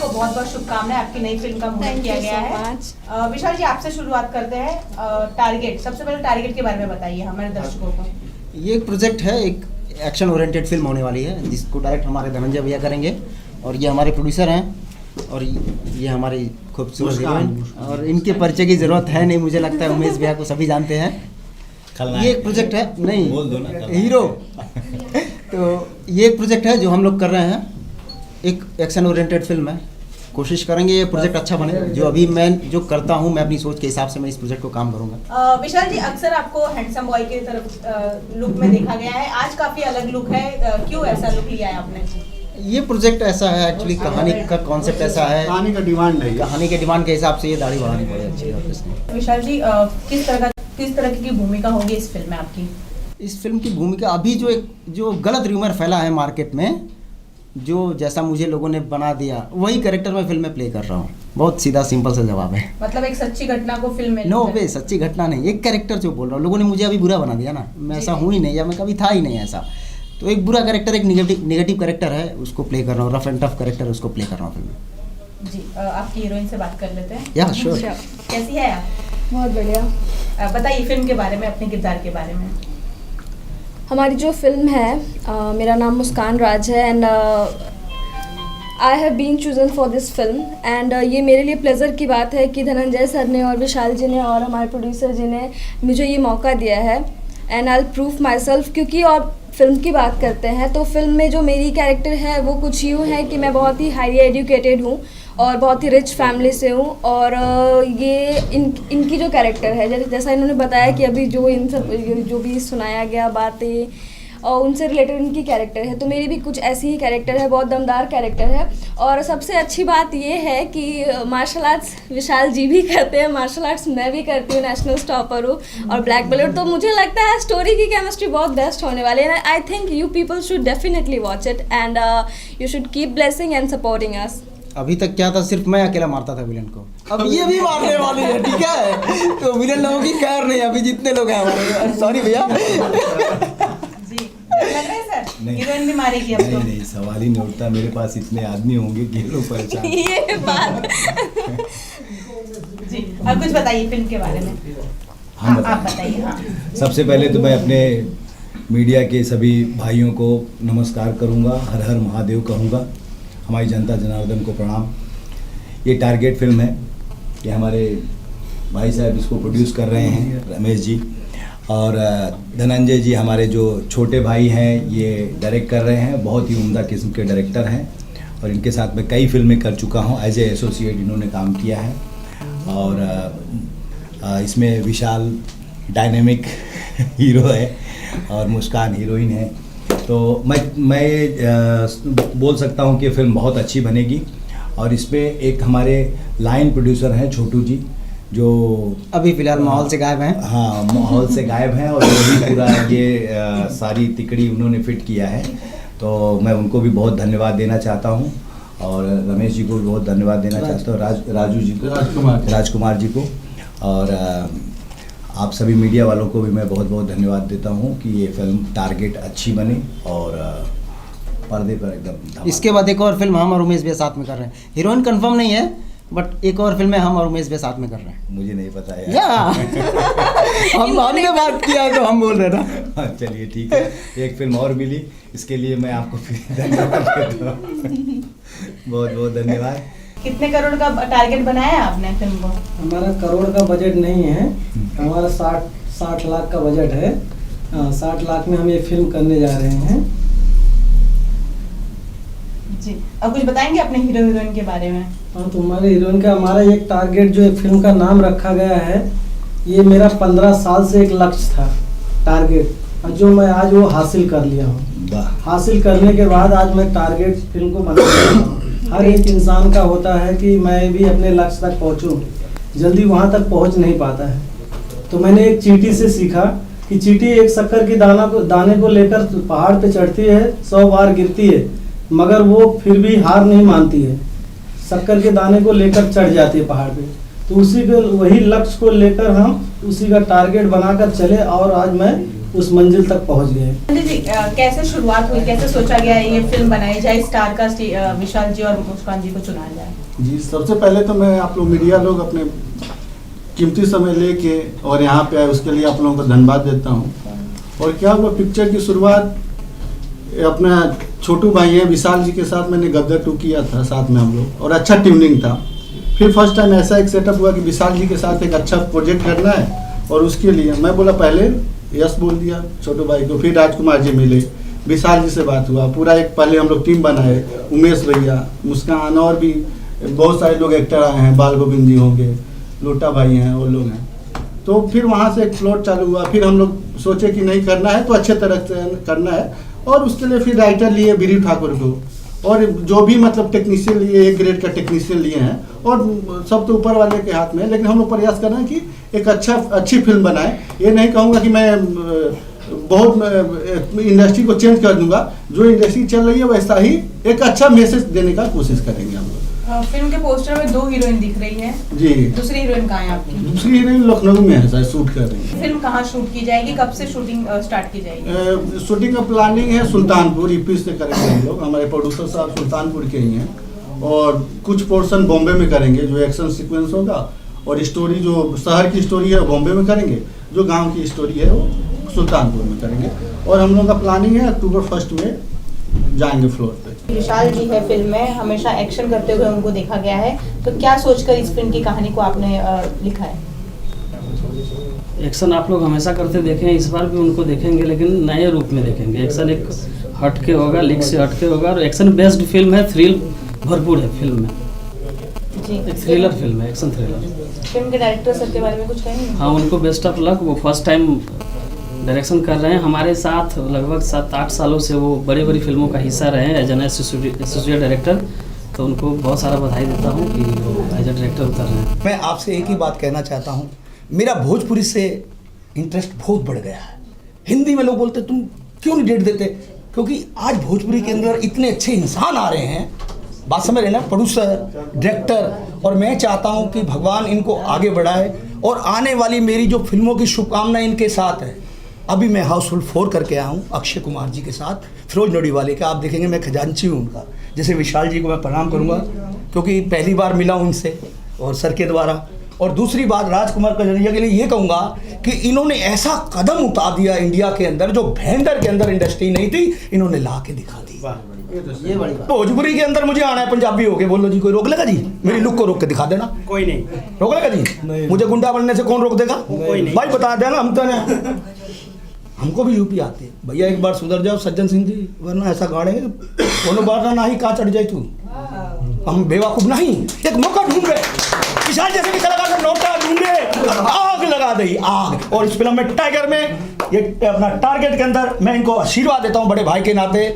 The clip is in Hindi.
बहुत बहुत शुभकामनाएं, आपकी नई फिल्म का मुहूर्त किया गया है। विशाल जी, आपसे शुरुआत करते हैं। टारगेट, सबसे पहले टारगेट के बारे में बताइए हमारे दर्शकों को। ये एक प्रोजेक्ट है, एक एक्शन ओरिएंटेड फिल्म होने वाली है जिसको डायरेक्ट हमारे धनंजय भैया करेंगे और ये हमारे प्रोड्यूसर हैं और ये हमारी खूबसूरत हीरोइन। और इनके परिचय की ज़रूरत है नहीं, मुझे लगता है उमेश भैया को सभी जानते हैं। ये एक प्रोजेक्ट है, नहीं बोल दो ना हीरो। तो ये एक प्रोजेक्ट है जो हम लोग कर रहे हैं, एक एक्शन ओरिएंटेड फिल्म है। कोशिश करेंगे ये प्रोजेक्ट अच्छा बने। जो अभी मैं जो करता हूँ, मैं अपनी सोच के हिसाब से मैं इस प्रोजेक्ट को काम करूँगा। विशाल जी, अक्सर आपको हैंडसम बॉय की तरफ लुक में देखा गया है, आज काफ़ी अलग लुक है, क्यों ऐसा लुक लिया है आपने? ये प्रोजेक्ट ऐसा है, एक्चुअली कहानी का कॉन्सेप्ट ऐसा है, कहानी का डिमांड है, कहानी के डिमांड के हिसाब से ये दाढ़ी बढ़ानी पड़ी अच्छी है। विशाल जी, किस तरह की भूमिका होगी इस फिल्म में आपकी? इस फिल्म की भूमिका अभी जो गलत र्यूमर फैला है मार्केट में, जो जैसा मुझे लोगों ने बना दिया वही कैरेक्टर मैं फिल्म में प्ले कर रहा हूँ। बहुत सीधा सिंपल सा जवाब है। मतलब एक सच्ची घटना को फिल्म में? नो वे, सच्ची घटना नहीं, एक कैरेक्टर जो बोल रहा हूँ। लोगों ने मुझे अभी बुरा बना दिया ना, मैं ऐसा हूँ ही नहीं, या मैं कभी था ही नहीं ऐसा। तो एक बुरा कैरेक्टर, एक नेगेटिव कैरेक्टर है, उसको प्ले कर रहा हूँ। रफ एंड टफ कैरेक्टर, उसको प्ले कर रहा हूँ फिल्म में। जी, आपकी हीरोइन से बात कर लेते हैं। या श्योर। कैसी है आप? बहुत बढ़िया। बताइए फिल्म के बारे में, अपने किरदार के बारे में। हमारी जो फिल्म है, मेरा नाम मुस्कान राज है and I have been chosen for this film and ये मेरे लिए प्लेज़र की बात है कि धनंजय सर ने और विशाल जी ने और हमारे प्रोड्यूसर जी ने मुझे ये मौका दिया है and I will prove my self. क्योंकि और फिल्म की बात करते हैं तो फिल्म में जो मेरी कैरेक्टर है वो कुछ यूँ है कि मैं बहुत ही हाईली एजुकेटेड हूँ और बहुत ही रिच फैमिली से हूँ। और ये इनकी जो कैरेक्टर है, जैसा इन्होंने बताया कि अभी जो भी सुनाया गया बातें और उनसे रिलेटेड उनकी कैरेक्टर है, तो मेरी भी कुछ ऐसी ही कैरेक्टर है, बहुत दमदार कैरेक्टर है। और सबसे अच्छी बात ये है कि मार्शल आर्ट्स विशाल जी भी करते हैं, मार्शल आर्ट्स मैं भी करती हूँ, नेशनल स्टॉपर हूँ और ब्लैक बेल्ट। तो मुझे लगता है स्टोरी की केमिस्ट्री बहुत बेस्ट होने वाली है। I think you people should definitely watch it and you should keep blessing and supporting us. अभी तक क्या था, सिर्फ मैं अकेला मारता था विलन को, अब ये भी मारने वाली है, ठीक है? तो विलन लोगों की खैर नहीं, अभी जितने लोग हैं हमारे। सॉरी भैया। लग रहा है सर हीरोइन भी मारेगी अब तो? नहीं, सवाल ही नहीं उठता। मेरे पास इतने आदमी होंगे कि लोग परेशान। ये बात जी, अब कुछ बताइए फिल्म के बारे में। आप बताइए। हाँ, सबसे पहले तो मैं अपने मीडिया के सभी भाइयों को नमस्कार करूंगा, हर हर महादेव कहूंगा, हमारी जनता जनार्दन को प्रणाम। ये टारगेट फिल्म है, ये हमारे भाई साहब इसको प्रोड्यूस कर रहे हैं, रमेश जी, और धनंजय जी हमारे जो छोटे भाई हैं ये डायरेक्ट कर रहे हैं। बहुत ही उम्दा किस्म के डायरेक्टर हैं और इनके साथ मैं कई फिल्में कर चुका हूं, एज ए एसोसिएट इन्होंने काम किया है। और इसमें विशाल डायनेमिक हीरो है और मुस्कान हीरोइन है। तो मैं बोल सकता हूं कि फिल्म बहुत अच्छी बनेगी। और इसमें एक हमारे लाइन प्रोड्यूसर हैं छोटू जी, जो अभी फिलहाल माहौल से गायब हैं। हाँ, माहौल से गायब हैं और वो भी पूरा ये सारी तिकड़ी उन्होंने फिट किया है। तो मैं उनको भी बहुत धन्यवाद देना चाहता हूँ और रमेश जी को भी बहुत धन्यवाद देना चाहता हूँ, राजू जी को, राजकुमार जी को। और आप सभी मीडिया वालों को भी मैं बहुत बहुत धन्यवाद देता हूँ कि ये फिल्म टारगेट अच्छी बने और पर्दे पर एकदम। इसके बाद एक और फिल्म हम और उमेश भैया साथ में कर रहे हैं। हीरोइन कंफर्म नहीं है, बट एक और फिल्म है हम और उमेश भैया साथ में कर रहे हैं। मुझे नहीं पता है या हमने बात किया तो हम बोल रहे ना। चलिए ठीक है, एक फिल्म और मिली, इसके लिए मैं आपको फिर धन्यवाद देता हूँ। बहुत बहुत धन्यवाद। कितने करोड़ का टारगेट बनाया है आपने फिल्म को? हमारा करोड़ का बजट नहीं है, हमारा 60 लाख का बजट है। 60 लाख में हम ये फिल्म करने जा रहे हैं। जी, अब कुछ बताएंगे अपने हीरो हीरोइन के बारे में? हाँ, तो हमारे हीरोइन का हमारा एक टारगेट जो फिल्म का नाम रखा गया है, ये मेरा 15 साल से एक लक्ष्य था टारगेट, और जो मैं आज वो हासिल कर लिया हूँ। हासिल करने के बाद आज मैं टारगेट फिल्म को बना रहा हूँ। हर एक इंसान का होता है कि मैं भी अपने लक्ष्य तक पहुँचूँ, जल्दी वहाँ तक पहुँच नहीं पाता है। तो मैंने एक चींटी से सीखा कि चींटी एक शक्कर की दाने को लेकर पहाड़ पे चढ़ती है, 100 बार गिरती है, मगर वो फिर भी हार नहीं मानती है, शक्कर के दाने को लेकर चढ़ जाती है पहाड़ पे। तो उसी को, वही लक्ष्य को लेकर हम उसी का टारगेट बनाकर चले और आज मैं उस मंजिल तक पहुंच गए। संजय जी, कैसे शुरुआत हुई, कैसे सोचा गया ये फिल्म बनाई जाए, स्टार का विशाल जी और मुस्कान जी को चुना जाए? जी, सबसे पहले तो मैं आप लोग मीडिया लोग अपने कीमती समय लेके और यहाँ पे आए उसके लिए आप लोगों को धन्यवाद देता हूँ। और क्या हुआ, पिक्चर की शुरुआत अपना छोटू भाई है विशाल जी के साथ मैंने गद्दर 2 किया था साथ में हम लोग, और अच्छा ट्यूनिंग था। फिर फर्स्ट टाइम ऐसा एक सेटअप हुआ कि विशाल जी के साथ एक अच्छा प्रोजेक्ट करना है, और उसके लिए मैं बोला पहले यस बोल दिया छोटू भाई को। फिर राजकुमार जी मिले, विशाल जी से बात हुआ, पूरा एक पहले हम लोग टीम बनाए, उमेश भैया, मुस्कान और भी बहुत सारे लोग एक्टर आए हैं, बाल गोविंद जी होंगे, लोटा भाई हैं, वो लोग हैं। तो फिर वहाँ से एक फ्लोट चालू हुआ। फिर हम लोग सोचे कि नहीं करना है तो अच्छे तरह से करना है, और उसके लिए फिर राइटर लिए बीरी ठाकुर को, और जो भी मतलब टेक्नीशियन लिए, एक ग्रेड का टेक्नीशियन लिए हैं, और सब तो ऊपर वाले के हाथ में है। लेकिन हम लोग प्रयास कर रहे हैं कि एक अच्छी फिल्म बनाए। ये नहीं कहूँगा कि मैं बहुत इंडस्ट्री को चेंज कर दूंगा, जो इंडस्ट्री चल रही है वैसा ही एक अच्छा मैसेज देने का कोशिश करेंगे हम लोग। फिल्म के पोस्टर में 2 हीरोइन दिख रही है जी। दूसरी हीरोइन कहाँ है आपकी? दूसरी हीरोइन लखनऊ में है, शायद शूट कर रही है। फिल्म कहाँ शूट की जाएगी, कब से शूटिंग स्टार्ट की जाएगी? शूटिंग का प्लानिंग है सुल्तानपुर, यूपी से करेंगे हम लोग। हमारे प्रोड्यूसर साहब सुल्तानपुर के ही हैं, और कुछ पोर्शन बॉम्बे में करेंगे, जो एक्शन सीक्वेंस होगा, और स्टोरी जो शहर की स्टोरी है बॉम्बे में करेंगे, जो गांव की स्टोरी है वो सुल्तानपुर में करेंगे। और हम लोग का प्लानिंग है अक्टूबर 1 में जाएंगे फ्लोर पे। विशाल जी है फिल्म में, हमेशा एक्शन करते हुए उनको देखा गया है, तो क्या सोचकर इस फिल्म की कहानी को आपने लिखा है? एक्शन आप लोग हमेशा करते देखे हैं, इस बार भी उनको देखेंगे, लेकिन नए रूप में देखेंगे। एक्शन एक हटके होगा, लीक से हटके होगा, और एक्शन बेस्ड फिल्म है, थ्रिल भरपूर है फिल्म में। जी, एक थ्रिलर फिल्म है, एक्शन थ्रिलर। फिल्म के डायरेक्टर सर के बारे में कुछ कहेंगे? हाँ, उनको बेस्ट ऑफ लक। वो फर्स्ट टाइम डायरेक्शन कर रहे हैं हमारे साथ, लगभग 7-8 सालों से वो बड़ी बड़ी फिल्मों का हिस्सा रहे हैं एज एन एसोसिएट डायरेक्टर। तो उनको बहुत सारा बधाई देता हूँ कि वो एज ए डायरेक्टर उतर रहे हैं। मैं आपसे एक ही बात कहना चाहता हूँ, मेरा भोजपुरी से इंटरेस्ट बहुत बढ़ गया है। हिंदी में लोग बोलते तुम क्यों नहीं डेट देते, क्योंकि आज भोजपुरी के अंदर इतने अच्छे इंसान आ रहे हैं, बात समझ रहे ना, प्रोड्यूसर, डायरेक्टर, और मैं चाहता हूँ कि भगवान इनको आगे बढ़ाए। और आने वाली मेरी जो फिल्मों की शुभकामनाएं इनके साथ है। अभी मैं हाउसफुल 4 करके आया हूँ अक्षय कुमार जी के साथ, फिरोज नोडीवाले का। आप देखेंगे मैं खजांची हूँ उनका। जैसे विशाल जी को मैं प्रणाम करूँगा क्योंकि पहली बार मिला हूँ इनसे और सर के द्वारा। और दूसरी बात राजकुमार कजरिया के लिए ये कहूँगा कि इन्होंने ऐसा कदम उठा दिया इंडिया के अंदर, जो भेंडर के अंदर इंडस्ट्री नहीं थी, इन्होंने ला के दिखा दी। ये बड़ी बात। भोजपुरी के अंदर मुझे आना है, पंजाबी होके बोलो जी, कोई रोक लेगा जी? मेरी लुक को रोक के दिखा देना। कोई नहीं रोक लेगा जी? मुझे गुंडा बनने से कौन रोक देगा? भाई बता देना, हम तो नहीं, हमको भी यूपी आते हैं भैया। एक बार सुधर जाओ सज्जन सिंह जी, वरना ऐसा गाड़ेंगे दोनों बार ना ही कहाँ चढ़ जाए तू। हम बेवकूफ नहीं, एक मौका ढूंढ गए, किसान जैसे भी कलाकार का नोटा ढूंढे, आग लगा दी आग। और इस फिल्म में टाइगर में ये अपना टारगेट के अंदर मैं इनको आशीर्वाद देता हूँ बड़े भाई के नाते।